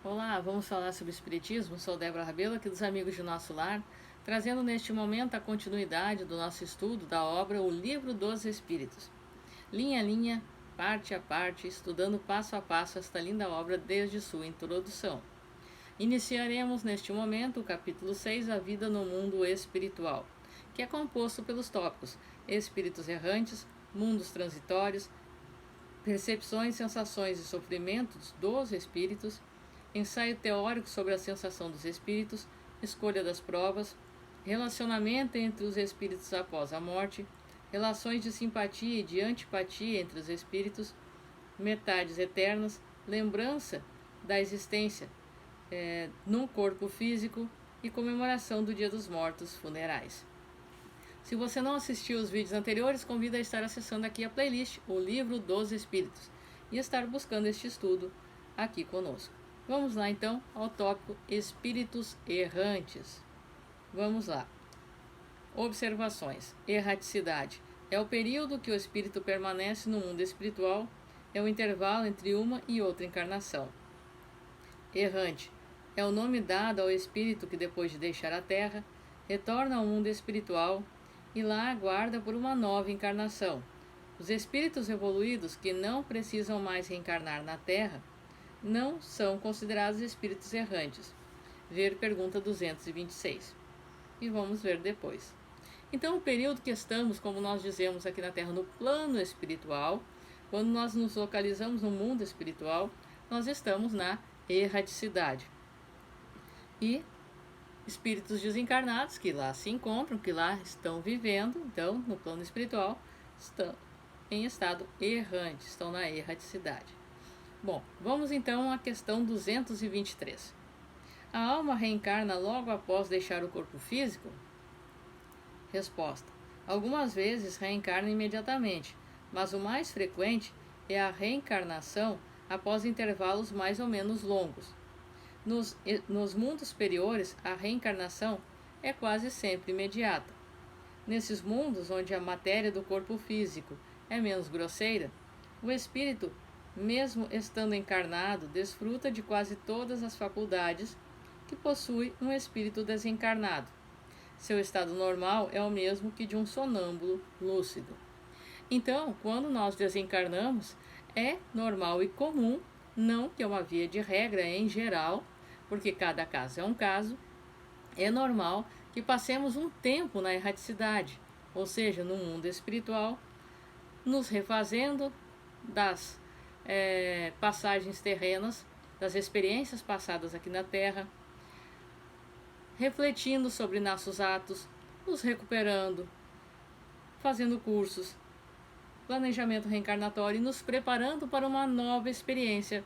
Olá, vamos falar sobre Espiritismo? Sou Débora Rabelo, aqui dos Amigos de Nosso Lar, trazendo neste momento a continuidade do nosso estudo da obra O Livro dos Espíritos. Linha a linha, parte a parte, estudando passo a passo esta linda obra desde sua introdução. Iniciaremos neste momento o capítulo 6, A Vida no Mundo Espiritual, que é composto pelos tópicos Espíritos Errantes, Mundos Transitórios, Percepções, Sensações e Sofrimentos dos Espíritos, Ensaio teórico sobre a sensação dos espíritos, escolha das provas, relacionamento entre os espíritos após a morte, relações de simpatia e de antipatia entre os espíritos, metades eternas, lembrança da existência num corpo físico e comemoração do Dia dos Mortos, funerais. Se você não assistiu os vídeos anteriores, convido a estar acessando aqui a playlist O Livro dos Espíritos e estar buscando este estudo aqui conosco. Vamos lá então ao tópico Espíritos Errantes. Vamos lá. Observações. Erraticidade. É o período que o espírito permanece no mundo espiritual, é o intervalo entre uma e outra encarnação. Errante. É o nome dado ao espírito que, depois de deixar a Terra, retorna ao mundo espiritual e lá aguarda por uma nova encarnação. Os espíritos evoluídos que não precisam mais reencarnar na Terra não são considerados espíritos errantes. Ver pergunta 226. E vamos ver depois. Então, o período que estamos, como nós dizemos aqui na Terra, no plano espiritual, quando nós nos localizamos no mundo espiritual, nós estamos na erraticidade. E espíritos desencarnados que lá se encontram, que lá estão vivendo, então, no plano espiritual, estão em estado errante, estão na erraticidade. Bom, vamos então à questão 223. A alma reencarna logo após deixar o corpo físico? Resposta. Algumas vezes reencarna imediatamente, mas o mais frequente é a reencarnação após intervalos mais ou menos longos. Nos mundos superiores, a reencarnação é quase sempre imediata. Nesses mundos onde a matéria do corpo físico é menos grosseira, o espírito, mesmo estando encarnado, desfruta de quase todas as faculdades que possui um espírito desencarnado. Seu estado normal é o mesmo que de um sonâmbulo lúcido. Então, quando nós desencarnamos, é normal e comum, não que é uma via de regra em geral, porque cada caso é um caso, é normal que passemos um tempo na erraticidade, ou seja, no mundo espiritual, nos refazendo das passagens terrenas, das experiências passadas aqui na Terra, refletindo sobre nossos atos, nos recuperando, fazendo cursos, planejamento reencarnatório e nos preparando para uma nova experiência,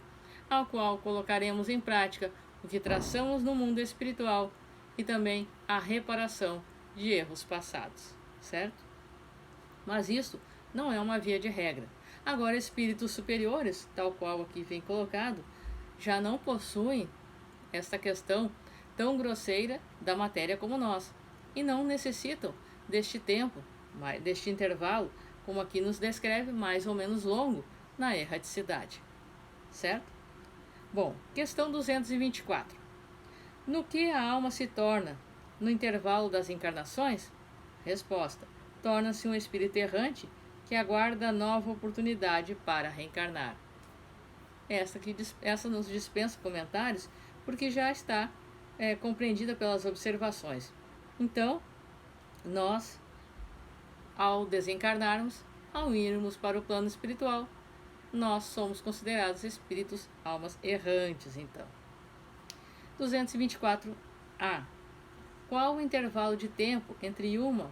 ao qual colocaremos em prática o que traçamos no mundo espiritual e também a reparação de erros passados, certo? Mas isso não é uma via de regra. Agora, espíritos superiores, tal qual aqui vem colocado, já não possuem esta questão tão grosseira da matéria como nós, e não necessitam deste tempo, deste intervalo, como aqui nos descreve, mais ou menos longo, na erraticidade. Certo? Bom, questão 224. No que a alma se torna no intervalo das encarnações? Resposta. Torna-se um espírito errante que aguarda nova oportunidade para reencarnar. Essa nos dispensa comentários, porque já está compreendida pelas observações. Então, nós, ao desencarnarmos, ao irmos para o plano espiritual, nós somos considerados espíritos, almas errantes, então. 224A. Qual o intervalo de tempo entre uma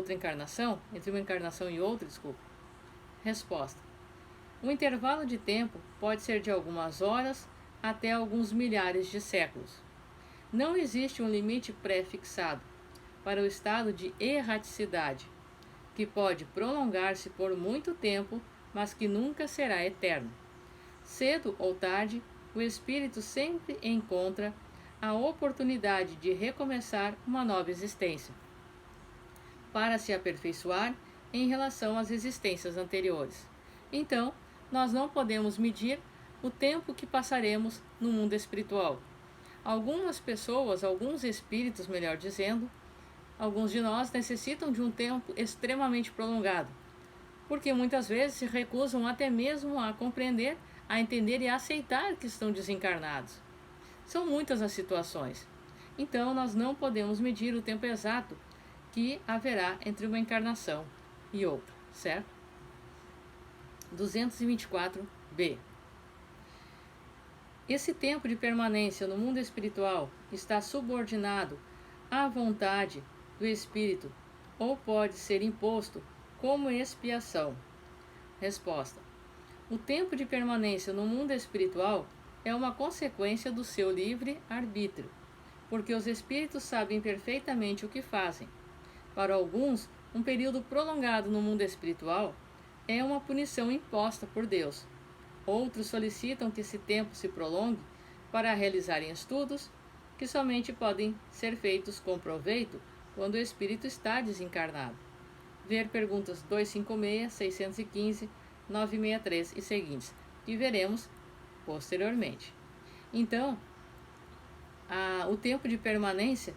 encarnação? Resposta. O intervalo de tempo pode ser de algumas horas até alguns milhares de séculos. Não existe um limite pré-fixado para o estado de erraticidade, que pode prolongar-se por muito tempo, mas que nunca será eterno. Cedo ou tarde, o espírito sempre encontra a oportunidade de recomeçar uma nova existência, para se aperfeiçoar em relação às existências anteriores. Então, nós não podemos medir o tempo que passaremos no mundo espiritual. Algumas pessoas, alguns espíritos, melhor dizendo, alguns de nós necessitam de um tempo extremamente prolongado, porque muitas vezes se recusam até mesmo a compreender, a entender e a aceitar que estão desencarnados. São muitas as situações. Então, nós não podemos medir o tempo exato que haverá entre uma encarnação e outra, certo? 224b. Esse tempo de permanência no mundo espiritual está subordinado à vontade do espírito ou pode ser imposto como expiação? Resposta: o tempo de permanência no mundo espiritual é uma consequência do seu livre arbítrio, porque os espíritos sabem perfeitamente o que fazem. Para alguns, um período prolongado no mundo espiritual é uma punição imposta por Deus. Outros solicitam que esse tempo se prolongue para realizarem estudos que somente podem ser feitos com proveito quando o espírito está desencarnado. Ver perguntas 256, 615, 963 e seguintes, que veremos posteriormente. Então, o tempo de permanência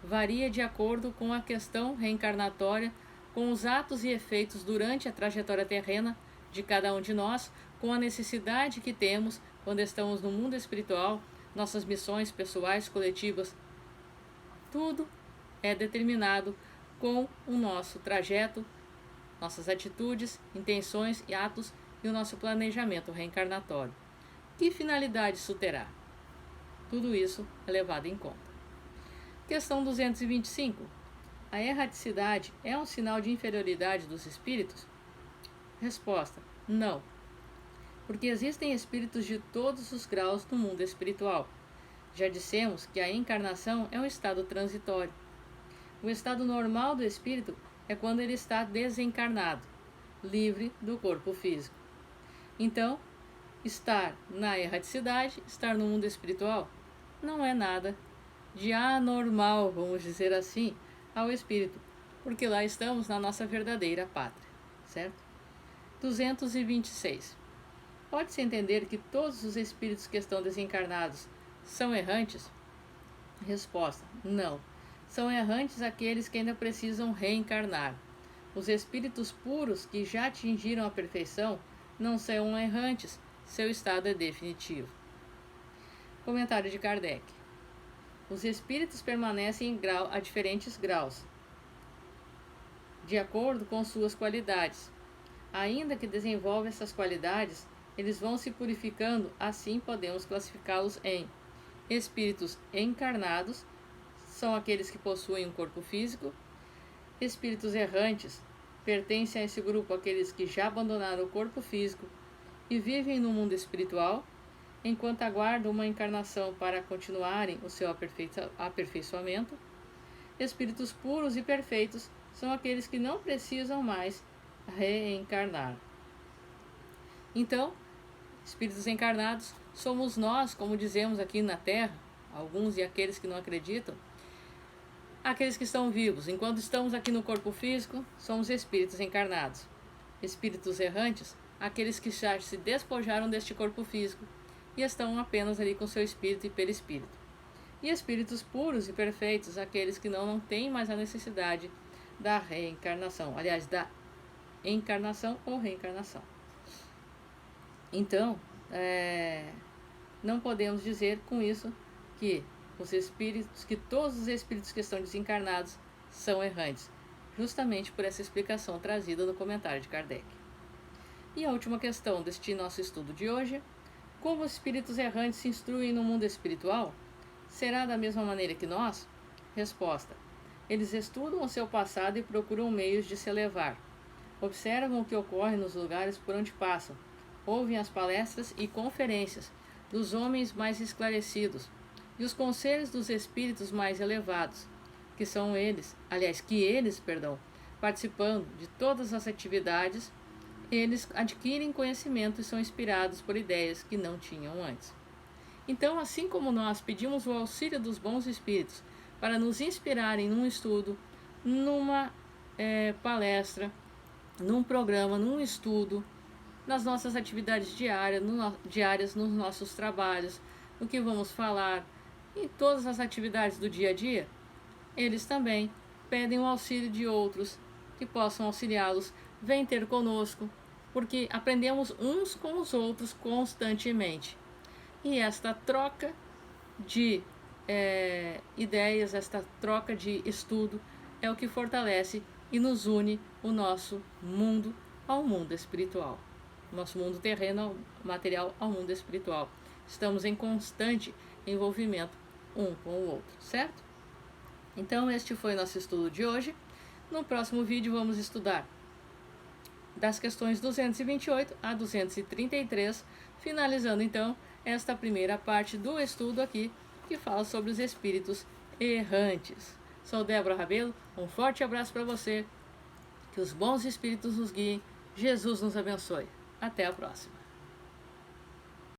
varia de acordo com a questão reencarnatória, com os atos e efeitos durante a trajetória terrena de cada um de nós, com a necessidade que temos quando estamos no mundo espiritual, nossas missões pessoais, coletivas. Tudo é determinado com o nosso trajeto, nossas atitudes, intenções e atos e o nosso planejamento reencarnatório. Que finalidade isso terá? Tudo isso é levado em conta. Questão 225. A erraticidade é um sinal de inferioridade dos espíritos? Resposta: não. Porque existem espíritos de todos os graus no mundo espiritual. Já dissemos que a encarnação é um estado transitório. O estado normal do espírito é quando ele está desencarnado, livre do corpo físico. Então, estar na erraticidade, estar no mundo espiritual, não é nada de anormal, vamos dizer assim, ao espírito, porque lá estamos na nossa verdadeira pátria, certo? 226. Pode-se entender que todos os espíritos que estão desencarnados são errantes? Resposta: não. São errantes aqueles que ainda precisam reencarnar. Os espíritos puros que já atingiram a perfeição não são errantes, seu estado é definitivo. Comentário de Kardec. Os espíritos permanecem a diferentes graus, de acordo com suas qualidades. Ainda que desenvolvam essas qualidades, eles vão se purificando, assim podemos classificá-los em espíritos encarnados, são aqueles que possuem um corpo físico. Espíritos errantes pertencem a esse grupo aqueles que já abandonaram o corpo físico e vivem no mundo espiritual, enquanto aguardam uma encarnação para continuarem o seu aperfeiçoamento. Espíritos puros e perfeitos são aqueles que não precisam mais reencarnar. Então, espíritos encarnados somos nós, como dizemos aqui na Terra, alguns e aqueles que não acreditam, aqueles que estão vivos. Enquanto estamos aqui no corpo físico, somos espíritos encarnados. Espíritos errantes, aqueles que já se despojaram deste corpo físico e estão apenas ali com seu espírito e perispírito. E espíritos puros e perfeitos, aqueles que não têm mais a necessidade da reencarnação, aliás, da encarnação ou reencarnação. Então, não podemos dizer com isso que todos os espíritos que estão desencarnados são errantes, justamente por essa explicação trazida no comentário de Kardec. E a última questão deste nosso estudo de hoje: como os espíritos errantes se instruem no mundo espiritual? Será da mesma maneira que nós? Resposta: eles estudam o seu passado e procuram meios de se elevar. Observam o que ocorre nos lugares por onde passam, ouvem as palestras e conferências dos homens mais esclarecidos e os conselhos dos espíritos mais elevados, que eles, participando de todas as atividades, eles adquirem conhecimento e são inspirados por ideias que não tinham antes. Então, assim como nós pedimos o auxílio dos bons espíritos para nos inspirarem num estudo, numa palestra, num programa, num estudo, nas nossas atividades diárias, nos nossos trabalhos, no que vamos falar, em todas as atividades do dia a dia, eles também pedem o auxílio de outros que possam auxiliá-los. Vem ter conosco, porque aprendemos uns com os outros constantemente. E esta troca de ideias, esta troca de estudo é o que fortalece e nos une o nosso mundo ao mundo espiritual. Nosso mundo terreno, material, ao mundo espiritual. Estamos em constante envolvimento um com o outro, certo? Então este foi nosso estudo de hoje. No próximo vídeo vamos estudar das questões 228 a 233, finalizando então esta primeira parte do estudo aqui, que fala sobre os espíritos errantes. Sou Débora Rabelo, um forte abraço para você, que os bons espíritos nos guiem, Jesus nos abençoe. Até a próxima.